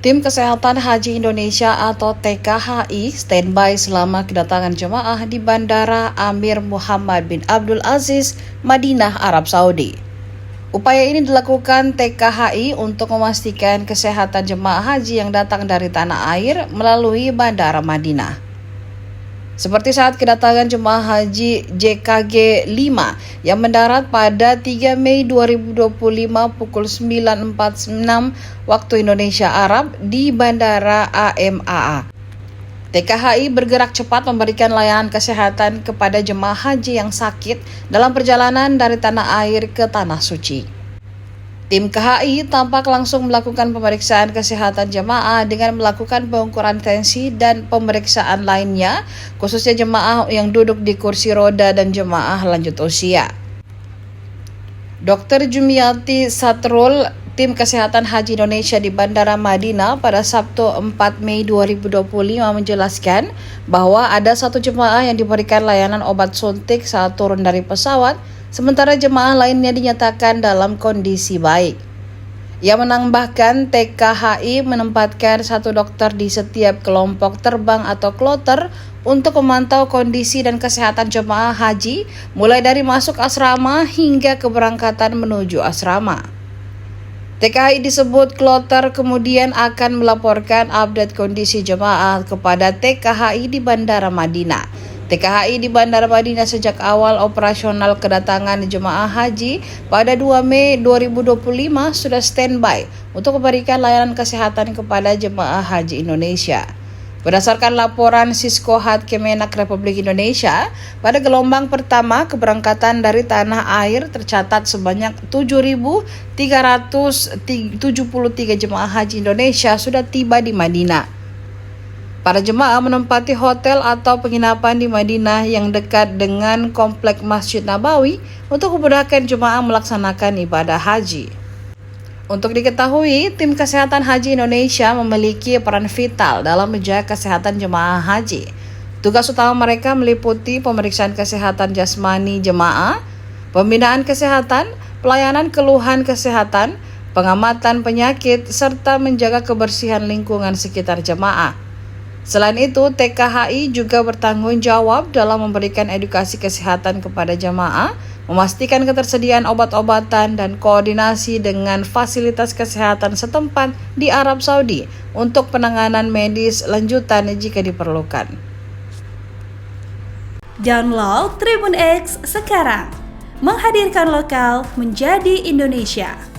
Tim Kesehatan Haji Indonesia atau TKHI standby selama kedatangan jemaah di Bandara Amir Muhammad bin Abdul Aziz, Madinah, Arab Saudi. Upaya ini dilakukan TKHI untuk memastikan kesehatan jemaah haji yang datang dari tanah air melalui Bandara Madinah. Seperti saat kedatangan jemaah haji JKG 5 yang mendarat pada 3 Mei 2025 pukul 9.46 waktu Indonesia Arab di Bandara AMAA. TKHI bergerak cepat memberikan layanan kesehatan kepada jemaah haji yang sakit dalam perjalanan dari tanah air ke Tanah Suci. Tim KHI tampak langsung melakukan pemeriksaan kesehatan jemaah dengan melakukan pengukuran tensi dan pemeriksaan lainnya, khususnya jemaah yang duduk di kursi roda dan jemaah lanjut usia. Dr. Jumiati Satrul, Tim Kesehatan Haji Indonesia di Bandara Madinah pada Sabtu 4 Mei 2025 menjelaskan bahwa ada satu jemaah yang diberikan layanan obat suntik saat turun dari pesawat, sementara jemaah lainnya dinyatakan dalam kondisi baik. Ia menambahkan TKHI menempatkan satu dokter di setiap kelompok terbang atau kloter untuk memantau kondisi dan kesehatan jemaah haji mulai dari masuk asrama hingga keberangkatan menuju asrama. TKHI disebut kloter kemudian akan melaporkan update kondisi jemaah kepada TKHI di Bandara Madinah. TKHI di Bandara Madinah sejak awal operasional kedatangan jemaah haji pada 2 Mei 2025 sudah standby untuk memberikan layanan kesehatan kepada jemaah haji Indonesia. Berdasarkan laporan Siskohat Kemenak Republik Indonesia, pada gelombang pertama keberangkatan dari tanah air tercatat sebanyak 7.373 jemaah haji Indonesia sudah tiba di Madinah. Para jemaah menempati hotel atau penginapan di Madinah yang dekat dengan komplek Masjid Nabawi untuk memudahkan jemaah melaksanakan ibadah haji. Untuk diketahui, Tim Kesehatan Haji Indonesia memiliki peran vital dalam menjaga kesehatan jemaah haji. Tugas utama mereka meliputi pemeriksaan kesehatan jasmani jemaah, pembinaan kesehatan, pelayanan keluhan kesehatan, pengamatan penyakit, serta menjaga kebersihan lingkungan sekitar jemaah. Selain itu, TKHI juga bertanggung jawab dalam memberikan edukasi kesehatan kepada jemaah, memastikan ketersediaan obat-obatan dan koordinasi dengan fasilitas kesehatan setempat di Arab Saudi untuk penanganan medis lanjutan jika diperlukan. Download Tribun X sekarang, menghadirkan lokal menjadi Indonesia.